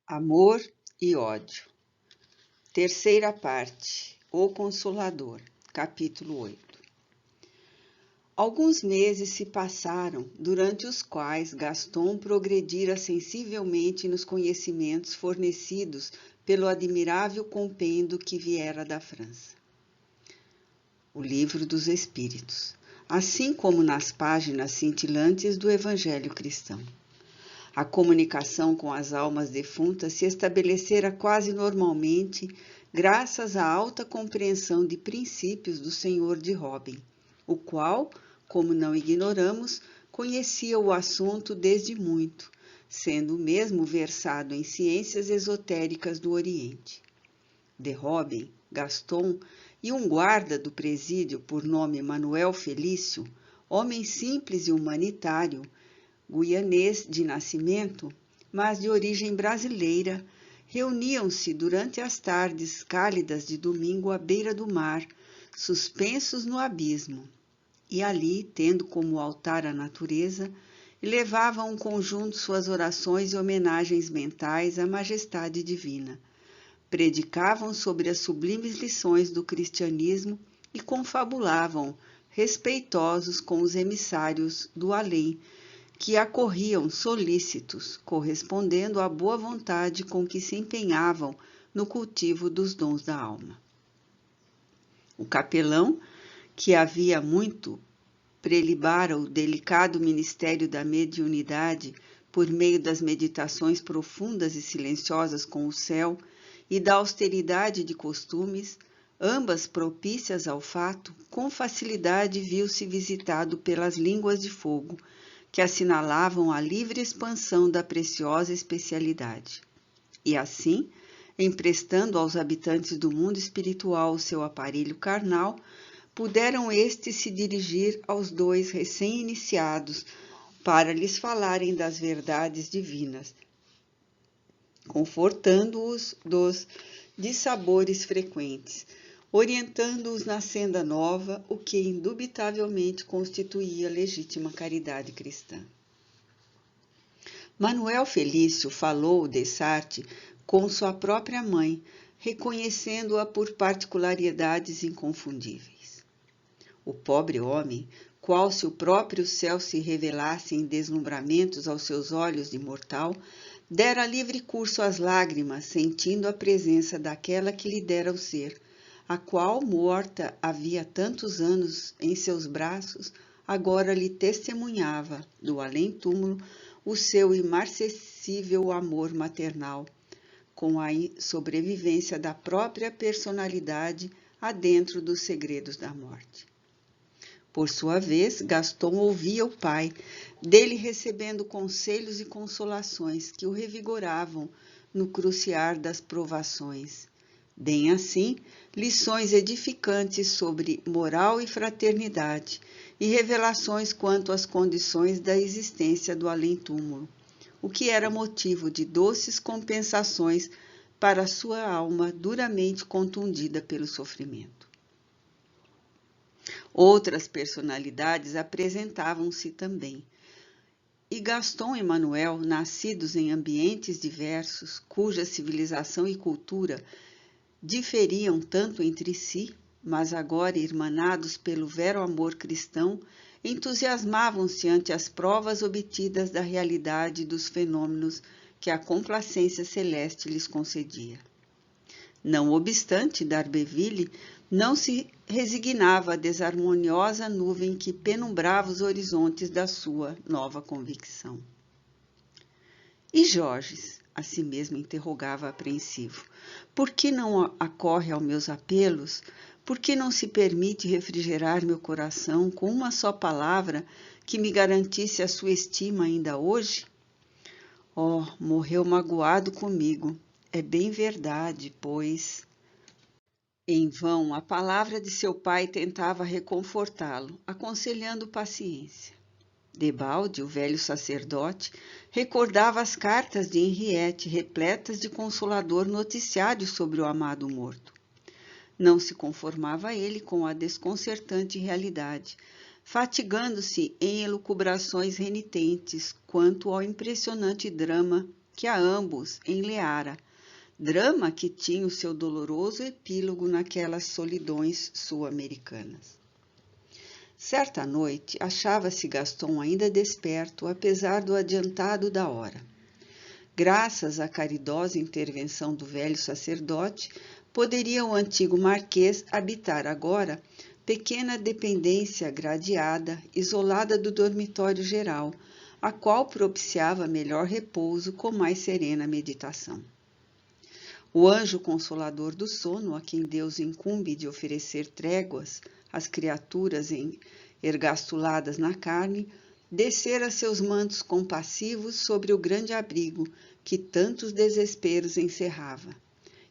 Amor e ódio. Terceira parte. O Consolador. Capítulo 8. Alguns meses se passaram, durante os quais Gaston progredira sensivelmente nos conhecimentos fornecidos pelo admirável compêndio que viera da França. O Livro dos Espíritos, assim como nas páginas cintilantes do Evangelho cristão. A comunicação com as almas defuntas se estabelecera quase normalmente, graças à alta compreensão de princípios do senhor de Robin, o qual, como não ignoramos, conhecia o assunto desde muito, sendo mesmo versado em ciências esotéricas do Oriente. De Robin, Gaston e um guarda do presídio por nome Manuel Felício, homem simples e humanitário, guianês de nascimento, mas de origem brasileira, reuniam-se durante as tardes cálidas de domingo à beira do mar, suspensos no abismo, e ali, tendo como altar a natureza, elevavam um conjunto suas orações e homenagens mentais à majestade divina. Predicavam sobre as sublimes lições do cristianismo e confabulavam, respeitosos com os emissários do além, que acorriam solícitos, correspondendo à boa vontade com que se empenhavam no cultivo dos dons da alma. O capelão, que havia muito prelibara o delicado ministério da mediunidade por meio das meditações profundas e silenciosas com o céu e da austeridade de costumes, ambas propícias ao fato, com facilidade viu-se visitado pelas línguas de fogo, que assinalavam a livre expansão da preciosa especialidade. E assim, emprestando aos habitantes do mundo espiritual o seu aparelho carnal, puderam estes se dirigir aos dois recém-iniciados para lhes falarem das verdades divinas, confortando-os dos dissabores frequentes, orientando-os na senda nova, o que indubitavelmente constituía legítima caridade cristã. Manuel Felício falou de Sartre com sua própria mãe, reconhecendo-a por particularidades inconfundíveis. O pobre homem, qual se o próprio céu se revelasse em deslumbramentos aos seus olhos de mortal, dera livre curso às lágrimas, sentindo a presença daquela que lhe dera o ser, a qual, morta havia tantos anos em seus braços, agora lhe testemunhava, do além-túmulo, o seu imarcessível amor maternal, com a sobrevivência da própria personalidade adentro dos segredos da morte. Por sua vez, Gaston ouvia o pai, dele recebendo conselhos e consolações que o revigoravam no cruciar das provações. Bem assim, lições edificantes sobre moral e fraternidade e revelações quanto às condições da existência do além-túmulo, o que era motivo de doces compensações para sua alma duramente contundida pelo sofrimento. Outras personalidades apresentavam-se também, e Gaston e Manuel, nascidos em ambientes diversos, cuja civilização e cultura diferiam tanto entre si, mas agora irmanados pelo vero amor cristão, entusiasmavam-se ante as provas obtidas da realidade dos fenômenos que a complacência celeste lhes concedia. Não obstante, D'Arberville não se resignava à desarmoniosa nuvem que penumbrava os horizontes da sua nova convicção. E Georges? A si mesmo interrogava apreensivo. Por que não acorre aos meus apelos? Por que não se permite refrigerar meu coração com uma só palavra que me garantisse a sua estima ainda hoje? Oh, morreu magoado comigo. É bem verdade, pois... Em vão, a palavra de seu pai tentava reconfortá-lo, aconselhando paciência. Debalde, o velho sacerdote, recordava as cartas de Henriette, repletas de consolador noticiário sobre o amado morto. Não se conformava ele com a desconcertante realidade, fatigando-se em elucubrações renitentes quanto ao impressionante drama que a ambos enleara, drama que tinha o seu doloroso epílogo naquelas solidões sul-americanas. Certa noite, achava-se Gaston ainda desperto, apesar do adiantado da hora. Graças à caridosa intervenção do velho sacerdote, poderia o antigo marquês habitar agora pequena dependência gradeada, isolada do dormitório geral, a qual propiciava melhor repouso com mais serena meditação. O anjo consolador do sono, a quem Deus incumbe de oferecer tréguas às criaturas ergastuladas na carne, descera seus mantos compassivos sobre o grande abrigo que tantos desesperos encerrava,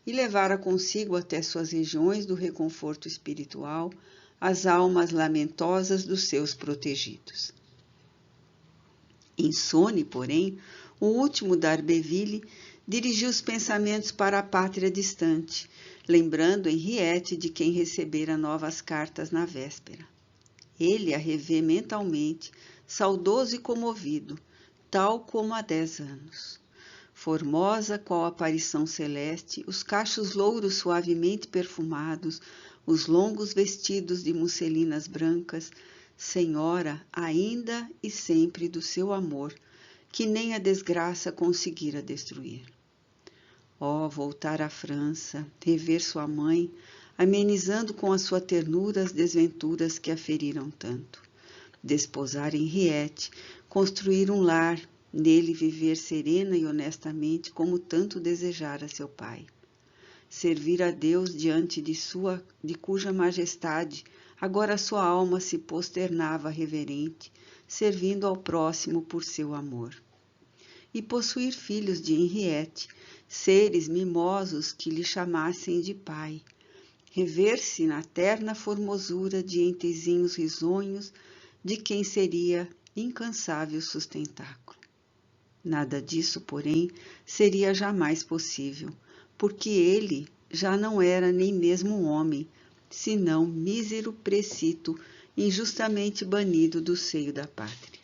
e levara consigo até suas regiões do reconforto espiritual as almas lamentosas dos seus protegidos. Insone, porém, o último d'Arbeville dirigiu os pensamentos para a pátria distante, lembrando Henriette de quem recebera novas cartas na véspera. Ele a revê mentalmente, saudoso e comovido, tal como há 10 anos. Formosa qual a aparição celeste, os cachos louros suavemente perfumados, os longos vestidos de musselinas brancas, senhora ainda e sempre do seu amor, que nem a desgraça conseguira destruir. Oh, voltar à França, rever sua mãe, amenizando com a sua ternura as desventuras que a feriram tanto. Desposar Henriette, construir um lar, nele viver serena e honestamente como tanto desejara seu pai. Servir a Deus diante de cuja majestade agora sua alma se posternava reverente, servindo ao próximo por seu amor. E possuir filhos de Henriette, seres mimosos que lhe chamassem de pai, rever-se na terna formosura de entezinhos risonhos de quem seria incansável sustentáculo. Nada disso, porém, seria jamais possível, porque ele já não era nem mesmo um homem, senão mísero precito injustamente banido do seio da pátria.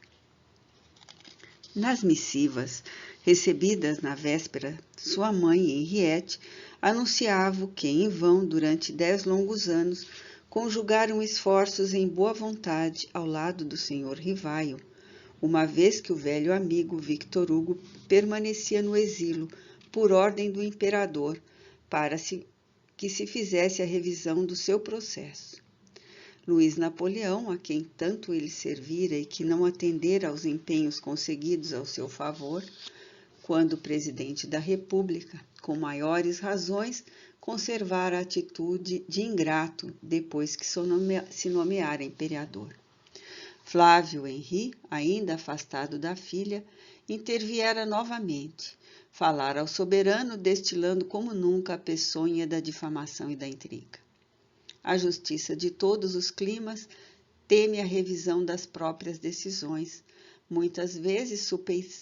Nas missivas, recebidas na véspera, sua mãe, Henriette, anunciava que, em vão, durante 10 longos anos, conjugaram esforços em boa vontade ao lado do senhor Rivaio, uma vez que o velho amigo Victor Hugo permanecia no exílio, por ordem do imperador, para que se fizesse a revisão do seu processo. Luís Napoleão, a quem tanto ele servira e que não atendera aos empenhos conseguidos ao seu favor, quando presidente da República, com maiores razões, conservara a atitude de ingrato depois que se nomeara imperador. Flávio Henri, ainda afastado da filha, interviera novamente, falara ao soberano, destilando como nunca a peçonha da difamação e da intriga. A justiça de todos os climas teme a revisão das próprias decisões, muitas vezes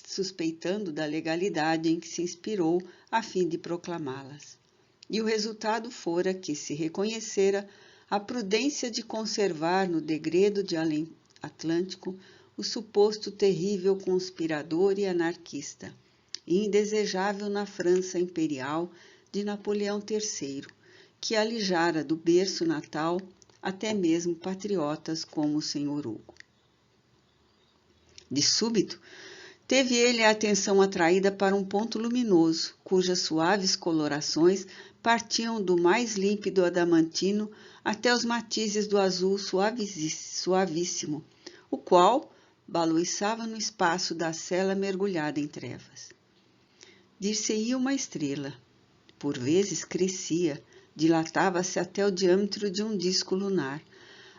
suspeitando da legalidade em que se inspirou a fim de proclamá-las. E o resultado fora que se reconhecera a prudência de conservar no degredo de Além Atlântico o suposto terrível conspirador e anarquista, e indesejável na França imperial de Napoleão III, que alijara do berço natal até mesmo patriotas como o senhor Hugo. De súbito, teve ele a atenção atraída para um ponto luminoso, cujas suaves colorações partiam do mais límpido adamantino até os matizes do azul suavíssimo, o qual balouçava no espaço da cela mergulhada em trevas. Dir-se-ia uma estrela. Por vezes crescia, dilatava-se até o diâmetro de um disco lunar,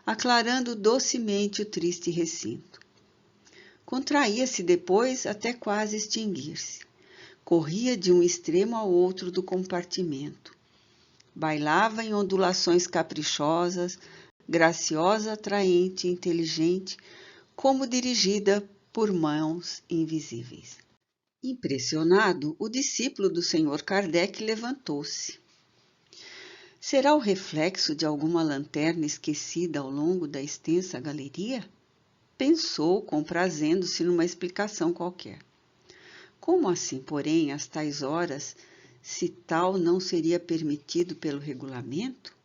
aclarando docemente o triste recinto. Contraía-se depois até quase extinguir-se. Corria de um extremo ao outro do compartimento. Bailava em ondulações caprichosas, graciosa, atraente e inteligente, como dirigida por mãos invisíveis. Impressionado, o discípulo do Sr. Kardec levantou-se. Será o reflexo de alguma lanterna esquecida ao longo da extensa galeria? Pensou, comprazendo-se numa explicação qualquer. Como assim, porém, às tais horas, se tal não seria permitido pelo regulamento?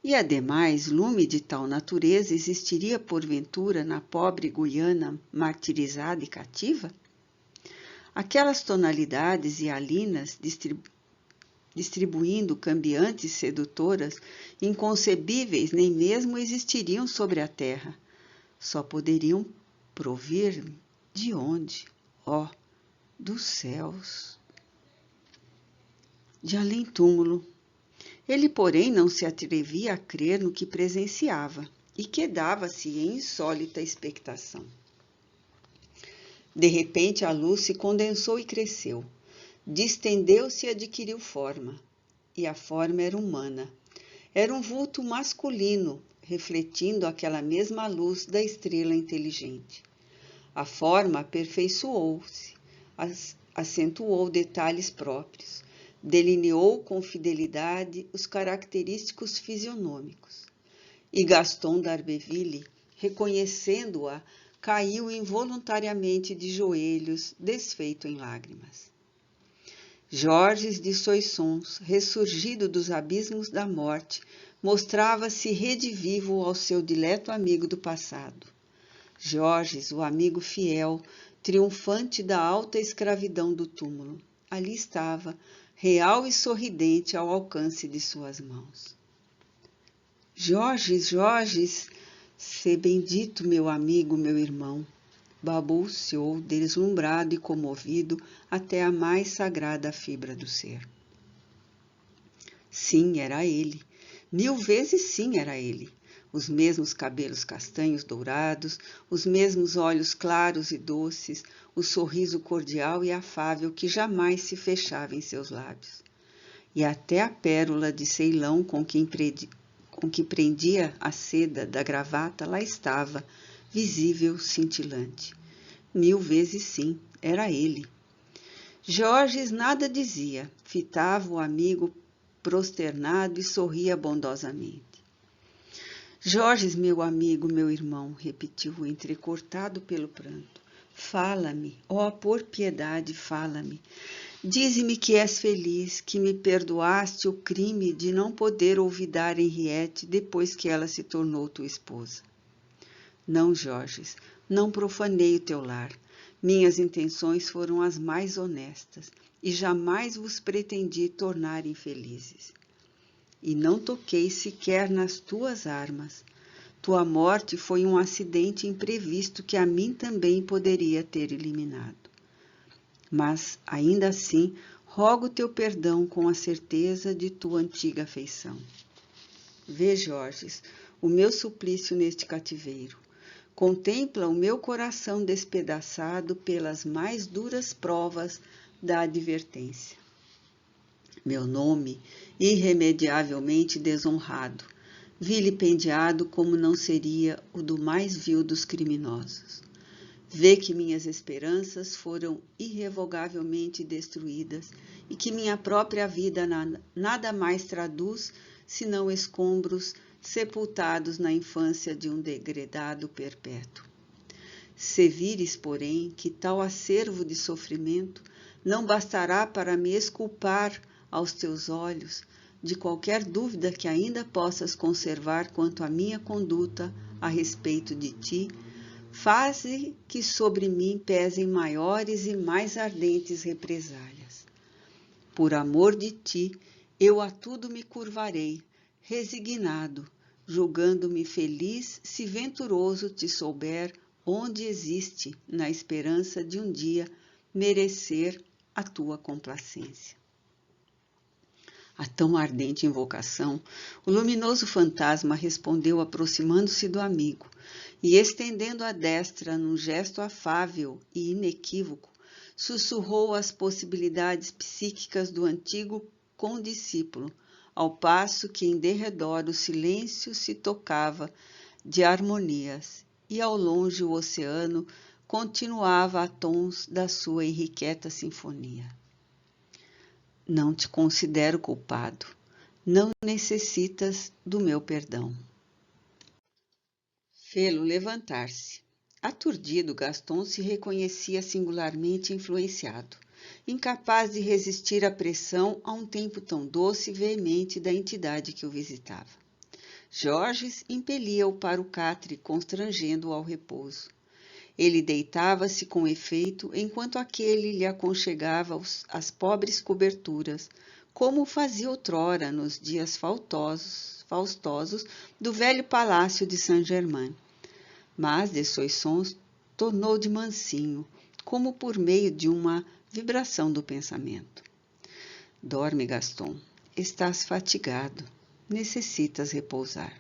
E, ademais, lume de tal natureza existiria, porventura, na pobre Guiana martirizada e cativa? Aquelas tonalidades hialinas distribuindo cambiantes sedutoras, inconcebíveis, nem mesmo existiriam sobre a terra. Só poderiam provir de onde? Ó, dos céus. De além-túmulo. Ele, porém, não se atrevia a crer no que presenciava e quedava-se em insólita expectação. De repente, a luz se condensou e cresceu. Distendeu-se e adquiriu forma. E a forma era humana. Era um vulto masculino, refletindo aquela mesma luz da estrela inteligente. A forma aperfeiçoou-se, acentuou detalhes próprios, delineou com fidelidade os característicos fisionômicos. E Gaston d'Arberville, reconhecendo-a, caiu involuntariamente de joelhos, desfeito em lágrimas. Georges de Soissons, ressurgido dos abismos da morte, mostrava-se redivivo ao seu dileto amigo do passado. Georges, o amigo fiel, triunfante da alta escravidão do túmulo, ali estava, real e sorridente ao alcance de suas mãos. Georges, Georges, sê bendito, meu amigo, meu irmão, balbuciou, deslumbrado e comovido até a mais sagrada fibra do ser. Sim, era ele. 1000 vezes sim, era ele. Os mesmos cabelos castanhos dourados, os mesmos olhos claros e doces, o sorriso cordial e afável que jamais se fechava em seus lábios. E até a pérola de Ceilão com que prendia a seda da gravata lá estava, visível, cintilante. 1000 vezes sim, era ele. Georges nada dizia, fitava o amigo prosternado e sorria bondosamente. Georges, meu amigo, meu irmão, repetiu, entrecortado pelo pranto. Fala-me, ó, por piedade, fala-me. Dize-me que és feliz, que me perdoaste o crime de não poder olvidar Henriette depois que ela se tornou tua esposa. Não, Georges, não profanei o teu lar. Minhas intenções foram as mais honestas e jamais vos pretendi tornar infelizes. E não toquei sequer nas tuas armas. Tua morte foi um acidente imprevisto que a mim também poderia ter eliminado. Mas, ainda assim, rogo teu perdão com a certeza de tua antiga afeição. Vê, Georges, o meu suplício neste cativeiro. Contempla o meu coração despedaçado pelas mais duras provas da advertência. Meu nome, irremediavelmente desonrado, vilipendiado como não seria o do mais vil dos criminosos. Vê que minhas esperanças foram irrevogavelmente destruídas e que minha própria vida nada mais traduz senão escombros sepultados na infância de um degredado perpétuo. Se vires, porém, que tal acervo de sofrimento não bastará para me exculpar aos teus olhos de qualquer dúvida que ainda possas conservar quanto à minha conduta a respeito de ti, faze que sobre mim pesem maiores e mais ardentes represálias. Por amor de ti, eu a tudo me curvarei, resignado, julgando-me feliz se venturoso te souber onde existe, na esperança de um dia merecer a tua complacência. A tão ardente invocação, o luminoso fantasma respondeu aproximando-se do amigo e, estendendo a destra num gesto afável e inequívoco, sussurrou as possibilidades psíquicas do antigo condiscípulo, ao passo que em derredor o silêncio se tocava de harmonias e ao longe o oceano continuava a tons da sua irrequieta sinfonia. Não te considero culpado, não necessitas do meu perdão. Fê-lo levantar-se. Aturdido, Gaston se reconhecia singularmente influenciado, incapaz de resistir à pressão a um tempo tão doce e veemente da entidade que o visitava. Georges impelia-o para o catre, constrangendo-o ao repouso. Ele deitava-se com efeito, enquanto aquele lhe aconchegava as pobres coberturas, como fazia outrora nos dias faustosos do velho palácio de Saint-Germain. Mas, de soissons, tornou de mansinho, como por meio de uma vibração do pensamento. Dorme, Gaston. Estás fatigado. Necessitas repousar.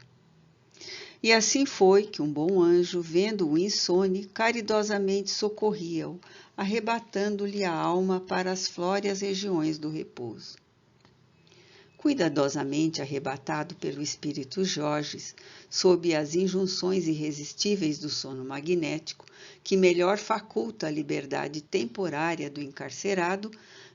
E assim foi que um bom anjo, vendo-o insone, caridosamente socorria-o, arrebatando-lhe a alma para as flóreas regiões do repouso. Cuidadosamente arrebatado pelo espírito Georges, sob as injunções irresistíveis do sono magnético, que melhor faculta a liberdade temporária do encarcerado,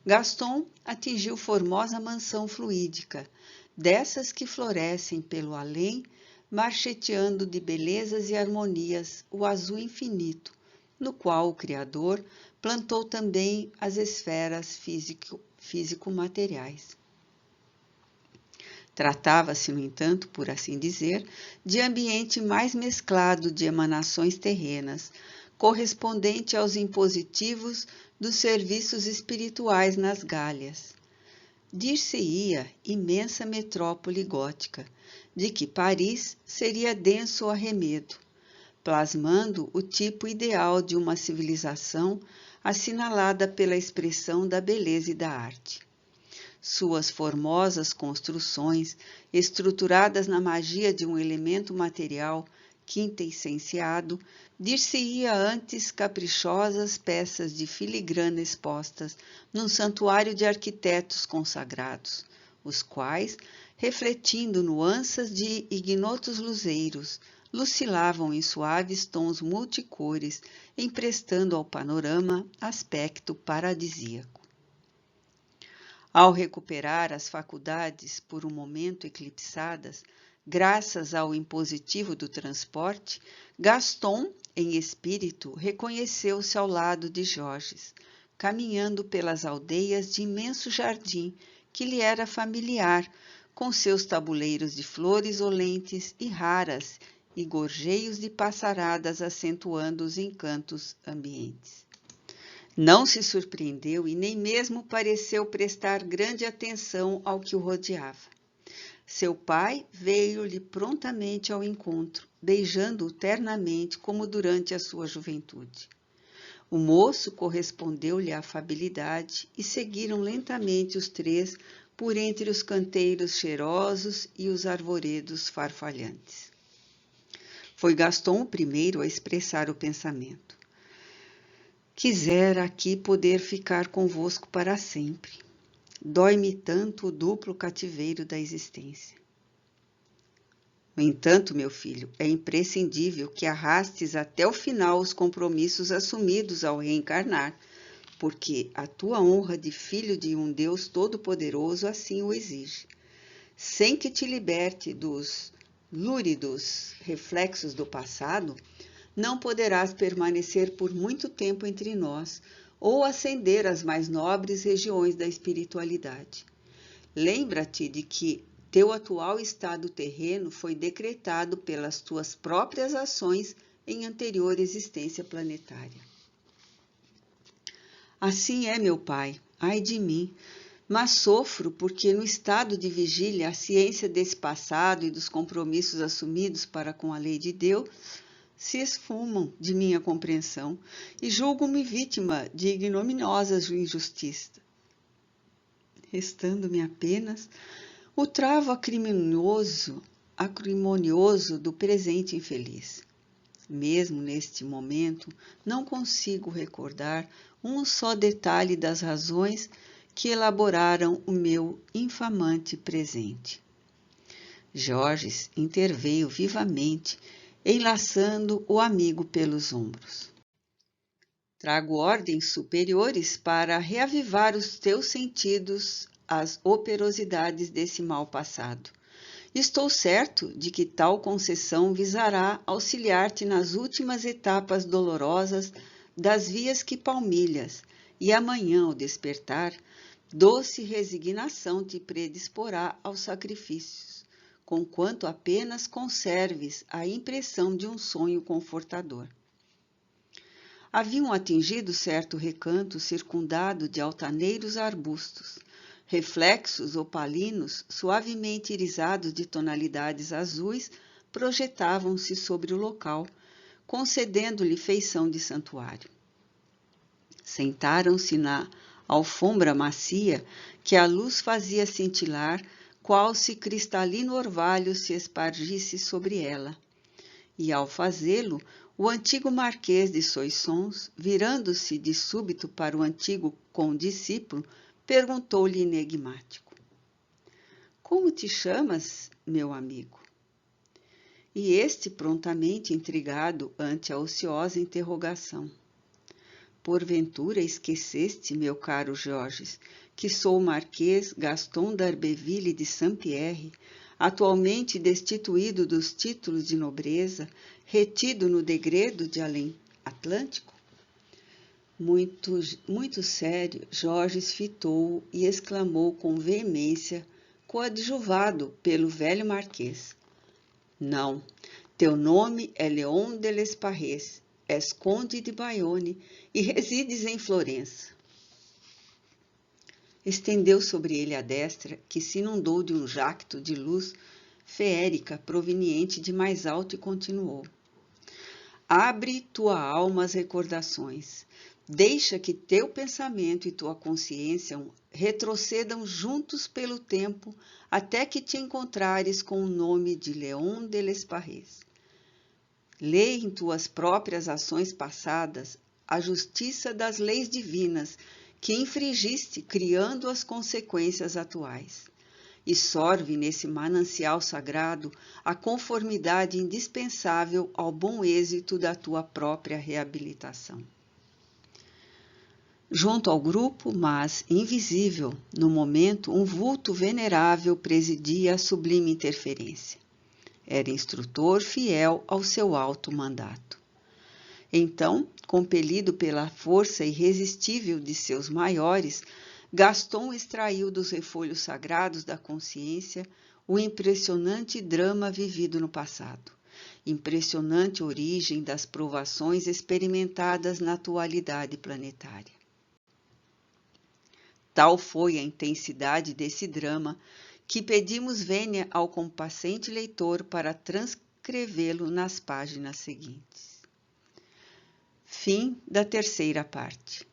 Gaston atingiu formosa mansão fluídica, dessas que florescem pelo além, marcheteando de belezas e harmonias o azul infinito, no qual o Criador plantou também as esferas físico-materiais. Tratava-se, no entanto, por assim dizer, de ambiente mais mesclado de emanações terrenas, correspondente aos impositivos dos serviços espirituais nas Gálias. Dir-se-ia imensa metrópole gótica, de que Paris seria denso arremedo, plasmando o tipo ideal de uma civilização assinalada pela expressão da beleza e da arte. Suas formosas construções, estruturadas na magia de um elemento material quintessenciado, dir-se-ia antes caprichosas peças de filigrana expostas num santuário de arquitetos consagrados, os quais, refletindo nuanças de ignotos luzeiros, lucilavam em suaves tons multicores, emprestando ao panorama aspecto paradisíaco. Ao recuperar as faculdades por um momento eclipsadas, graças ao impositivo do transporte, Gaston, em espírito, reconheceu-se ao lado de Georges, caminhando pelas aldeias de imenso jardim que lhe era familiar, com seus tabuleiros de flores olentes e raras e gorjeios de passaradas acentuando os encantos ambientes. Não se surpreendeu e nem mesmo pareceu prestar grande atenção ao que o rodeava. Seu pai veio-lhe prontamente ao encontro, beijando-o ternamente como durante a sua juventude. O moço correspondeu-lhe à afabilidade e seguiram lentamente os três por entre os canteiros cheirosos e os arvoredos farfalhantes. Foi Gaston o primeiro a expressar o pensamento. Quisera aqui poder ficar convosco para sempre. Dói-me tanto o duplo cativeiro da existência. No entanto, meu filho, é imprescindível que arrastes até o final os compromissos assumidos ao reencarnar, porque a tua honra de filho de um Deus Todo-Poderoso assim o exige. Sem que te liberte dos lúridos reflexos do passado, não poderás permanecer por muito tempo entre nós ou ascender às mais nobres regiões da espiritualidade. Lembra-te de que teu atual estado terreno foi decretado pelas tuas próprias ações em anterior existência planetária. Assim é, meu pai, ai de mim, mas sofro porque no estado de vigília a ciência desse passado e dos compromissos assumidos para com a lei de Deus se esfumam de minha compreensão e julgo-me vítima de ignominiosas injustiças. Restando-me apenas o travo acrimonioso do presente infeliz. Mesmo neste momento, não consigo recordar um só detalhe das razões que elaboraram o meu infamante presente. Georges interveio vivamente, enlaçando o amigo pelos ombros. Trago ordens superiores para reavivar os teus sentidos às operosidades desse mal passado Estou certo de que tal concessão visará auxiliar-te nas últimas etapas dolorosas das vias que palmilhas, e amanhã, ao despertar, doce resignação te predisporá aos sacrifícios, conquanto apenas conserves a impressão de um sonho confortador. Haviam atingido certo recanto circundado de altaneiros arbustos, reflexos opalinos suavemente irisados de tonalidades azuis projetavam-se sobre o local, concedendo-lhe feição de santuário. Sentaram-se na alfombra macia que a luz fazia cintilar, qual se cristalino orvalho se espargisse sobre ela. E ao fazê-lo, o antigo marquês de Soissons, virando-se de súbito para o antigo condiscípulo, perguntou-lhe enigmático: Como te chamas, meu amigo? E este, prontamente intrigado ante a ociosa interrogação: Porventura esqueceste, meu caro Georges, que sou o Marquês Gaston d'Arbeville de Saint-Pierre, atualmente destituído dos títulos de nobreza, retido no degredo de além Atlântico? Muito sério, Georges fitou-o e exclamou com veemência, coadjuvado pelo velho marquês: Não, teu nome é Léon de Lesparres, és conde de Bayonne e resides em Florença. Estendeu sobre ele a destra, que se inundou de um jacto de luz feérica proveniente de mais alto e continuou: Abre tua alma às recordações. Deixa que teu pensamento e tua consciência retrocedam juntos pelo tempo até que te encontrares com o nome de Léon de Lesparres. Lê em tuas próprias ações passadas a justiça das leis divinas que infringiste criando as consequências atuais. E sorve nesse manancial sagrado a conformidade indispensável ao bom êxito da tua própria reabilitação. Junto ao grupo, mas invisível, no momento, um vulto venerável presidia a sublime interferência. Era instrutor fiel ao seu alto mandato. Então, compelido pela força irresistível de seus maiores, Gaston extraiu dos refolhos sagrados da consciência o impressionante drama vivido no passado, impressionante origem das provações experimentadas na atualidade planetária. Tal foi a intensidade desse drama que pedimos vênia ao complacente leitor para transcrevê-lo nas páginas seguintes. Fim da terceira parte.